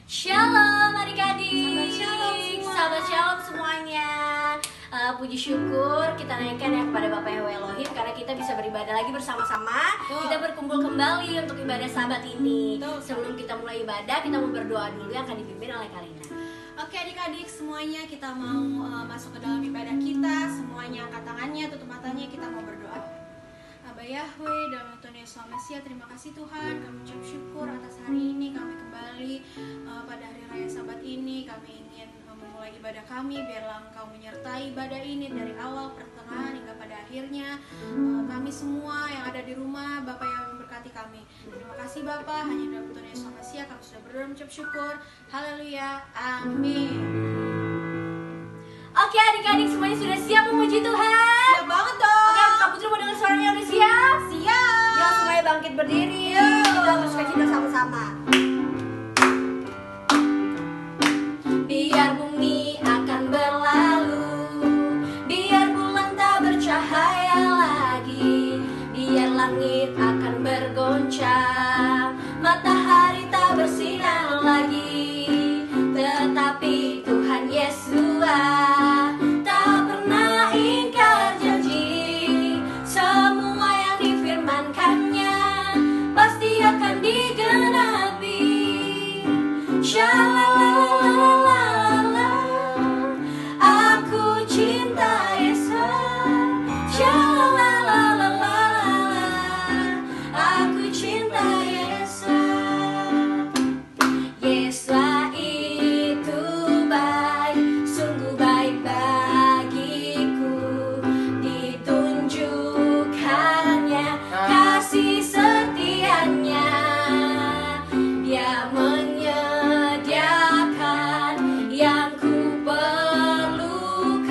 Shalom adik-adik. Sahabat shalom semuanya. Puji syukur kita naikkan ya kepada Bapak Yahweh Elohim karena kita bisa beribadah lagi bersama-sama. Kita berkumpul kembali untuk ibadah Sabat ini. Sebelum kita mulai ibadah, kita mau berdoa dulu yang akan dipimpin oleh Karina. Oke adik-adik semuanya, kita mau masuk ke dalam ibadah kita. Semuanya angkat tangannya, tutup matanya, kita mau berdoa. Aba Yahweh, dalam Tuhan Yesus Mesias, terima kasih Tuhan. Kami ucap syukur atas hari ini. Kami kembali pada hari raya Sabat ini. Kami ingin memulai ibadah kami. Biarlah Engkau menyertai ibadah ini dari awal, pertengahan, hingga pada akhirnya. Kami semua yang ada di rumah, Bapak yang memberkati kami. Terima kasih Bapak, hanya dalam Tuhan Yesus Mesias kami sudah berdoa mengucap syukur. Haleluya, amin. Oke adik-adik semuanya sudah siap memuji Tuhan? Siap banget dong. Oke, Kak Putri mau dengar suaranya udah siap? Siap. Yuk semuanya bangkit berdiri. Kita bersuka cita sama-sama. Biar bumi akan berlalu, biar bulan tak bercahaya lagi, biar langit akan bergoncang, matahari tak bersinar lagi, tetapi Tuhan Yesus tak pernah ingkar janji. Semua yang difirmankannya pasti akan digenapi. Shalala, aku cinta Yesus. Shalala, aku cinta Yesus. Yesus itu baik, sungguh baik bagiku. Ditunjukkannya kasih setianya. Dia menyediakan yang ku perlukan,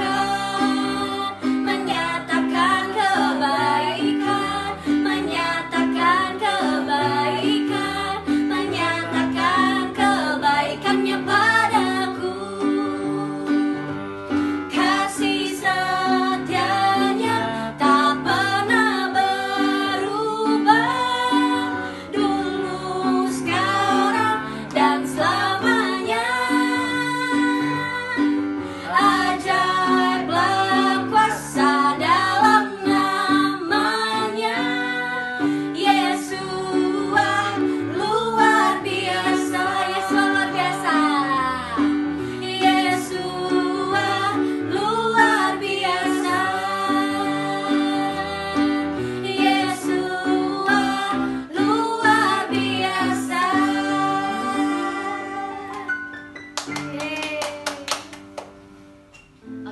menyatakan kebaikan, menyatakan kebaikan, menyatakan kebaikannya padaku. Kasih setianya tak pernah berubah, dulu, sekarang, dan selamanya. Ajaiblah kuasa dalam namanya. Yesus luar biasa. Yesus luar biasa. Yesus luar biasa. Yesus luar biasa.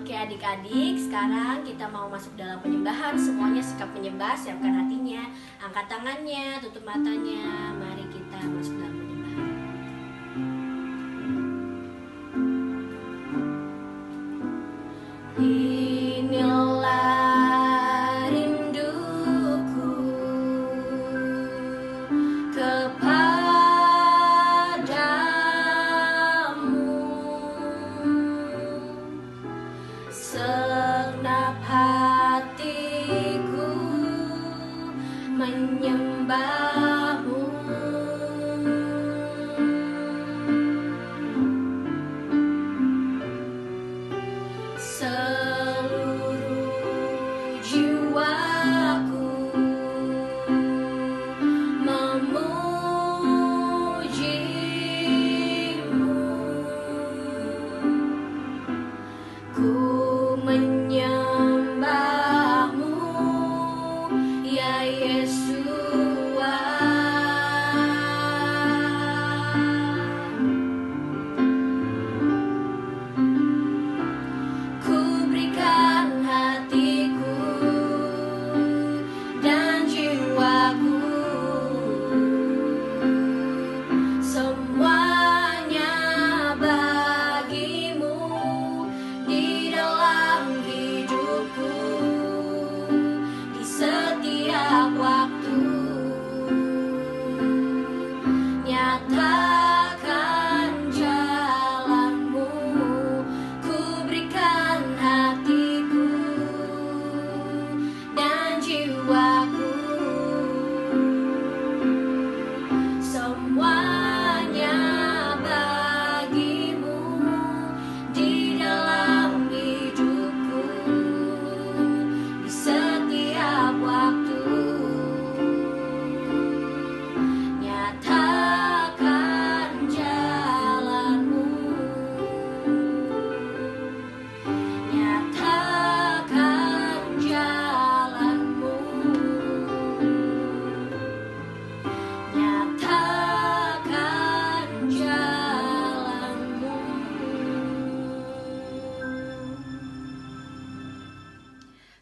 Oke adik-adik, sekarang kita mau masuk dalam penyembahan. Semuanya sikap menyembah, siapkan hatinya, angkat tangannya, tutup matanya. Mari kita masuk dalam penyembahan. Inilah rinduku kepadamu, segenap hatiku menyembahmu.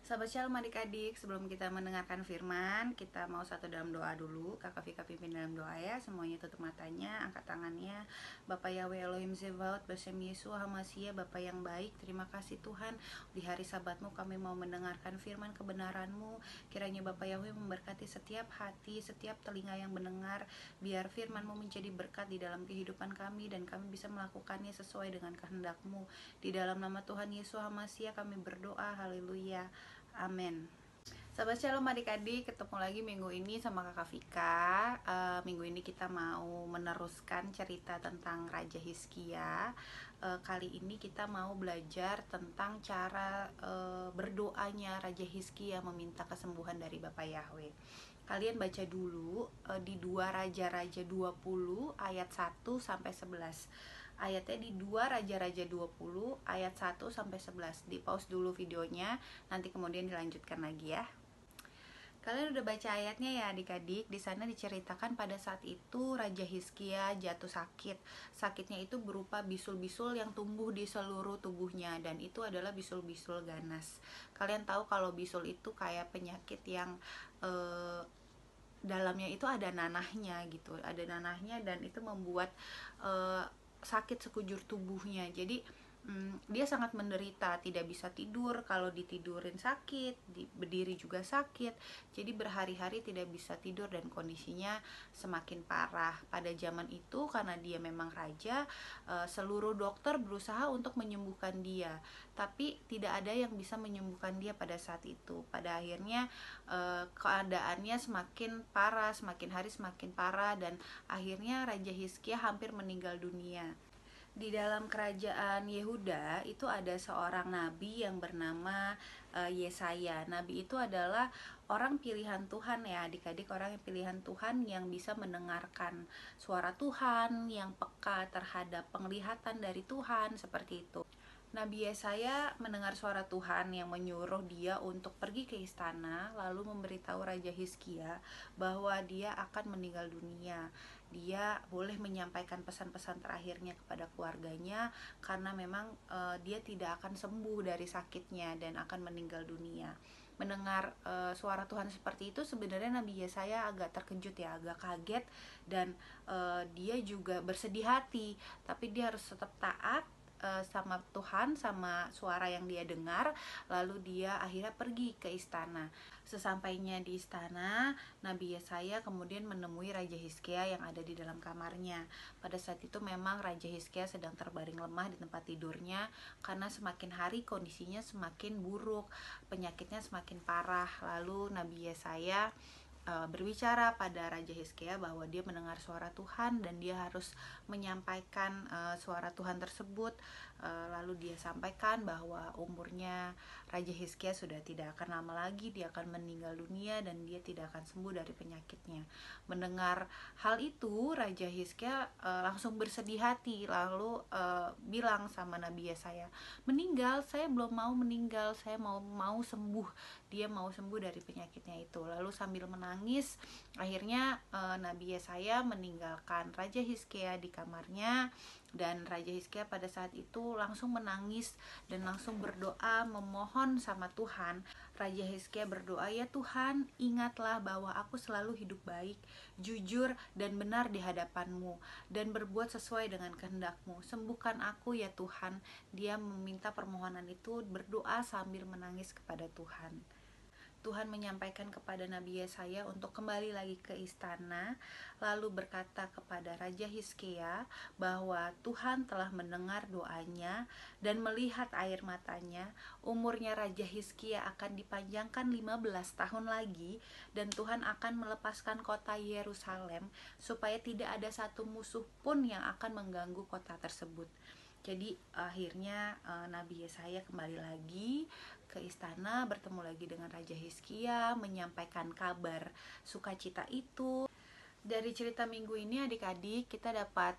Sahabat Shalom adik-adik, sebelum kita mendengarkan firman, kita mau satu dalam doa dulu. Kakak Vika pimpin dalam doa ya. Semuanya tutup matanya, angkat tangannya. Bapak Yahweh Elohim Zebaot, Basem Yesus Hamasia, Bapak yang baik, terima kasih Tuhan. Di hari sabatmu kami mau mendengarkan firman kebenaranmu. Kiranya Bapak Yahweh memberkati setiap hati, setiap telinga yang mendengar. Biar firmanmu menjadi berkat di dalam kehidupan kami, dan kami bisa melakukannya sesuai dengan kehendakmu. Di dalam nama Tuhan Yesus Hamasia kami berdoa, haleluya. Amin. Sahabat Shalom adik-adik, ketemu lagi minggu ini sama Kakak Vika. Minggu ini kita mau meneruskan cerita tentang Raja Hizkia. Kali ini kita mau belajar tentang cara berdoanya Raja Hizkia meminta kesembuhan dari Bapak Yahweh. Kalian baca dulu di 2 Raja-Raja 20 ayat 1 sampai 11. Ayatnya di 2 Raja-Raja 20 ayat 1 sampai 11. Di pause dulu videonya, nanti kemudian dilanjutkan lagi ya. Kalian udah baca ayatnya ya adik-adik. Di sana diceritakan pada saat itu Raja Hizkia jatuh sakit. Sakitnya itu berupa bisul-bisul yang tumbuh di seluruh tubuhnya, dan itu adalah bisul-bisul ganas. Kalian tahu kalau bisul itu kayak penyakit yang dalamnya itu ada nanahnya gitu, ada nanahnya, dan itu membuat sakit sekujur tubuhnya. Jadi dia sangat menderita, tidak bisa tidur, kalau ditidurin sakit, berdiri juga sakit. Jadi berhari-hari tidak bisa tidur dan kondisinya semakin parah. Pada zaman itu karena dia memang raja, seluruh dokter berusaha untuk menyembuhkan dia, tapi tidak ada yang bisa menyembuhkan dia pada saat itu. Pada akhirnya keadaannya semakin parah, semakin hari semakin parah, dan akhirnya Raja Hizkia hampir meninggal dunia. Di dalam kerajaan Yehuda itu ada seorang nabi yang bernama Yesaya. Nabi itu adalah orang pilihan Tuhan ya adik-adik, orang yang pilihan Tuhan yang bisa mendengarkan suara Tuhan, yang peka terhadap penglihatan dari Tuhan, seperti itu. Nabi Yesaya mendengar suara Tuhan yang menyuruh dia untuk pergi ke istana, lalu memberitahu Raja Hizkia bahwa dia akan meninggal dunia. Dia boleh menyampaikan pesan-pesan terakhirnya kepada keluarganya, karena memang dia tidak akan sembuh dari sakitnya dan akan meninggal dunia. Mendengar suara Tuhan seperti itu, sebenarnya Nabi Yesaya agak terkejut ya, agak kaget, dan dia juga bersedih hati, tapi dia harus tetap taat sama Tuhan, sama suara yang dia dengar. Lalu dia akhirnya pergi ke istana. Sesampainya di istana, Nabi Yesaya kemudian menemui Raja Hizkia yang ada di dalam kamarnya. Pada saat itu memang Raja Hizkia sedang terbaring lemah di tempat tidurnya, karena semakin hari kondisinya semakin buruk, penyakitnya semakin parah. Lalu Nabi Yesaya berbicara pada Raja Hizkia bahwa dia mendengar suara Tuhan dan dia harus menyampaikan suara Tuhan tersebut. Lalu dia sampaikan bahwa umurnya Raja Hizkia sudah tidak akan lama lagi, dia akan meninggal dunia dan dia tidak akan sembuh dari penyakitnya. Mendengar hal itu, Raja Hizkia langsung bersedih hati, lalu bilang sama Nabi Yesaya, meninggal, saya belum mau meninggal, saya mau sembuh. Dia mau sembuh dari penyakitnya itu. Lalu sambil menangis, akhirnya Nabi Yesaya meninggalkan Raja Hizkia di kamarnya, dan Raja Hizkia pada saat itu langsung menangis dan langsung berdoa memohon sama Tuhan. Raja Hizkia berdoa, ya Tuhan, ingatlah bahwa aku selalu hidup baik, jujur dan benar di hadapan-Mu, dan berbuat sesuai dengan kehendak-Mu. Sembuhkan aku ya Tuhan. Dia meminta permohonan itu, berdoa sambil menangis kepada Tuhan. Tuhan menyampaikan kepada Nabi Yesaya untuk kembali lagi ke istana, lalu berkata kepada Raja Hizkia bahwa Tuhan telah mendengar doanya dan melihat air matanya. Umurnya Raja Hizkia akan dipanjangkan 15 tahun lagi, dan Tuhan akan melepaskan kota Yerusalem supaya tidak ada satu musuh pun yang akan mengganggu kota tersebut. Jadi akhirnya Nabi Yesaya kembali lagi ke istana, bertemu lagi dengan Raja Hizkia, menyampaikan kabar sukacita itu. Dari cerita minggu ini adik-adik kita dapat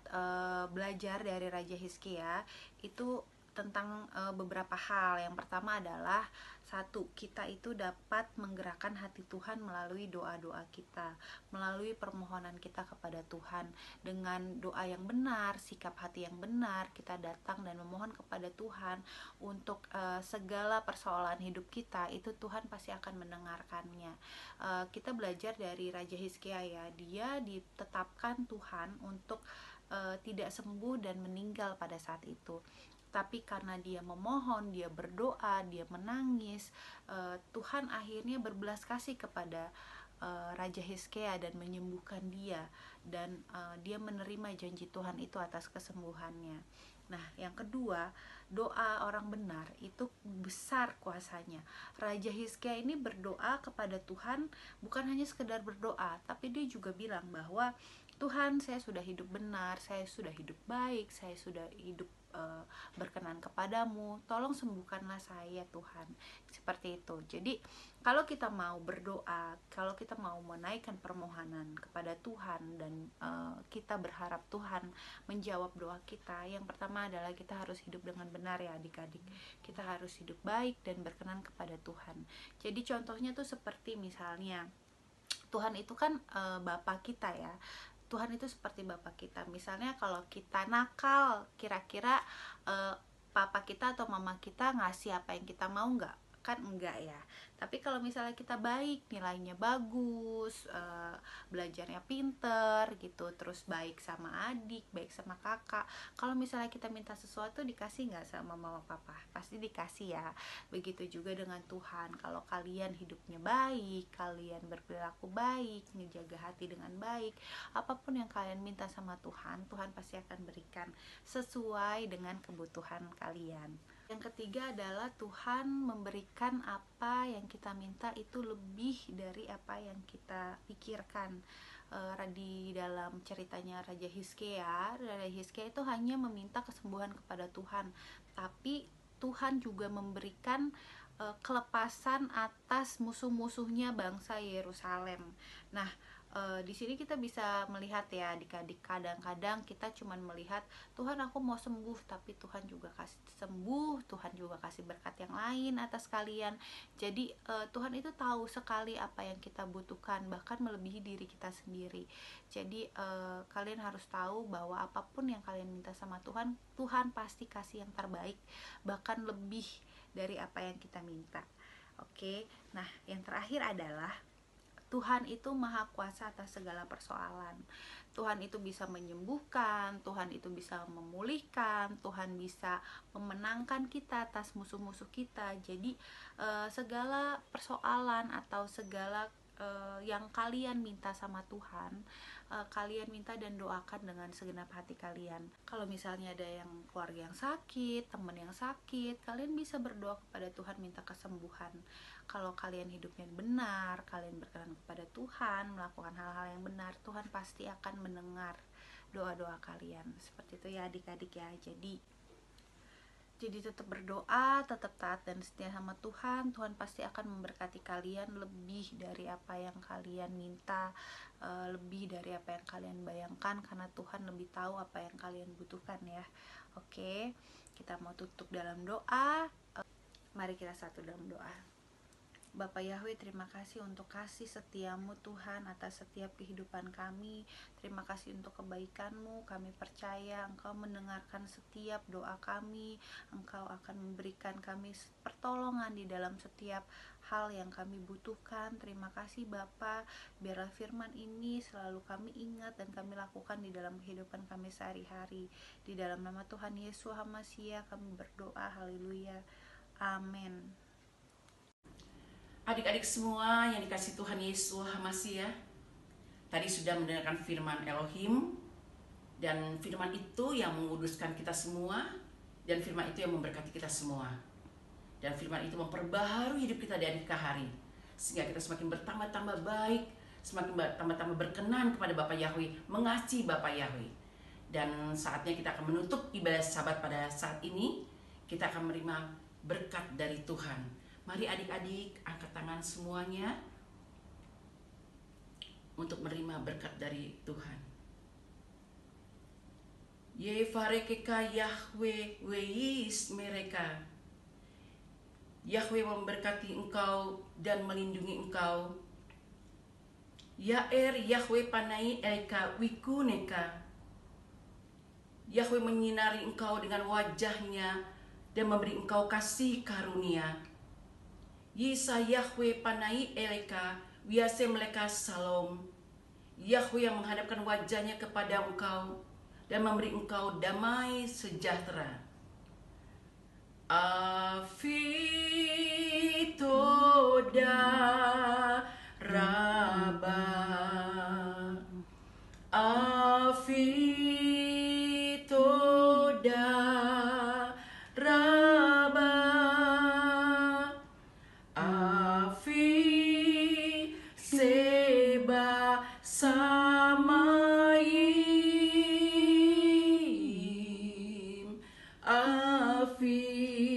belajar dari Raja Hizkia itu tentang beberapa hal. Yang pertama adalah satu, kita itu dapat menggerakkan hati Tuhan melalui doa-doa kita, melalui permohonan kita kepada Tuhan. Dengan doa yang benar, sikap hati yang benar, kita datang dan memohon kepada Tuhan untuk segala persoalan hidup kita, itu Tuhan pasti akan mendengarkannya. Kita belajar dari Raja Hizkia ya, dia ditetapkan Tuhan untuk tidak sembuh dan meninggal pada saat itu. Tapi karena dia memohon, dia berdoa, dia menangis, Tuhan akhirnya berbelas kasih kepada Raja Hizkia dan menyembuhkan dia, dan dia menerima janji Tuhan itu atas kesembuhannya. Nah, yang kedua, doa orang benar itu besar kuasanya. Raja Hizkia ini berdoa kepada Tuhan, bukan hanya sekedar berdoa, tapi dia juga bilang bahwa Tuhan, saya sudah hidup benar, saya sudah hidup baik, saya sudah hidup berkenan kepadamu, tolong sembuhkanlah saya Tuhan. Seperti itu. Jadi kalau kita mau berdoa, kalau kita mau menaikkan permohonan kepada Tuhan, dan kita berharap Tuhan menjawab doa kita, yang pertama adalah kita harus hidup dengan benar ya adik-adik. Kita harus hidup baik dan berkenan kepada Tuhan. Jadi contohnya tuh seperti misalnya Tuhan itu kan Bapa kita ya. Tuhan itu seperti Bapa kita. Misalnya kalau kita nakal, kira-kira papa kita atau mama kita ngasih apa yang kita mau nggak? Kan enggak ya. Tapi kalau misalnya kita baik, nilainya bagus, belajarnya pinter gitu, terus baik sama adik, baik sama kakak, kalau misalnya kita minta sesuatu, dikasih nggak sama mama papa? Pasti dikasih ya. Begitu juga dengan Tuhan. Kalau kalian hidupnya baik, kalian berperilaku baik, ngejaga hati dengan baik, apapun yang kalian minta sama Tuhan, Tuhan pasti akan berikan sesuai dengan kebutuhan kalian. Yang ketiga adalah Tuhan memberikan apa yang kita minta itu lebih dari apa yang kita pikirkan. Di dalam ceritanya Raja Hizkia itu hanya meminta kesembuhan kepada Tuhan, tapi Tuhan juga memberikan kelepasan atas musuh-musuhnya bangsa Yerusalem. Nah, di sini kita bisa melihat ya adik-adik, kadang-kadang kita cuman melihat Tuhan aku mau sembuh, tapi Tuhan juga kasih sembuh, Tuhan juga kasih berkat yang lain atas kalian. Jadi Tuhan itu tahu sekali apa yang kita butuhkan, bahkan melebihi diri kita sendiri. Jadi kalian harus tahu bahwa apapun yang kalian minta sama Tuhan, Tuhan pasti kasih yang terbaik, bahkan lebih dari apa yang kita minta. Oke, nah yang terakhir adalah Tuhan itu maha kuasa atas segala persoalan. Tuhan itu bisa menyembuhkan, Tuhan itu bisa memulihkan, Tuhan bisa memenangkan kita atas musuh-musuh kita. Jadi segala persoalan atau segala yang kalian minta sama Tuhan, kalian minta dan doakan dengan segenap hati kalian. Kalau misalnya ada yang keluarga yang sakit, teman yang sakit, kalian bisa berdoa kepada Tuhan minta kesembuhan. Kalau kalian hidupnya benar, kalian berkenan kepada Tuhan, melakukan hal-hal yang benar, Tuhan pasti akan mendengar doa-doa kalian. Seperti itu ya adik-adik ya. Jadi tetap berdoa, tetap taat dan setia sama Tuhan. Tuhan pasti akan memberkati kalian lebih dari apa yang kalian minta, lebih dari apa yang kalian bayangkan, karena Tuhan lebih tahu apa yang kalian butuhkan ya. Oke, kita mau tutup dalam doa. Mari kita satu dalam doa. Bapak Yahweh, terima kasih untuk kasih setiamu Tuhan atas setiap kehidupan kami. Terima kasih untuk kebaikanmu. Kami percaya Engkau mendengarkan setiap doa kami. Engkau akan memberikan kami pertolongan di dalam setiap hal yang kami butuhkan. Terima kasih Bapa, biarlah firman ini selalu kami ingat dan kami lakukan di dalam kehidupan kami sehari-hari. Di dalam nama Tuhan Yesus HaMasiah kami berdoa, haleluya, amin. Adik-adik semua yang dikasih Tuhan Yesus HaMasiah, tadi sudah mendengarkan firman Elohim, dan firman itu yang menguduskan kita semua, dan firman itu yang memberkati kita semua, dan firman itu memperbaharui hidup kita dari hari ke hari, sehingga kita semakin bertambah-tambah baik, semakin bertambah-tambah berkenan kepada Bapa Yahweh, mengasihi Bapa Yahweh. Dan saatnya kita akan menutup ibadah Sabat pada saat ini. Kita akan menerima berkat dari Tuhan. Mari adik-adik angkat tangan semuanya untuk menerima berkat dari Tuhan. Ye farekeka Yahweh weis mereka. Yahweh memberkati engkau dan melindungi engkau. Yaer Yahweh panai elka wikuneka. Yahweh menyinari engkau dengan wajahnya dan memberi engkau kasih karunia. Yisa Yahweh panai eleka wiase meleka salom. Yahweh yang menghadapkan wajahnya kepada engkau dan memberi engkau damai sejahtera. Afitoda Raba Afitoda Raba Afi Seba Samayim Afi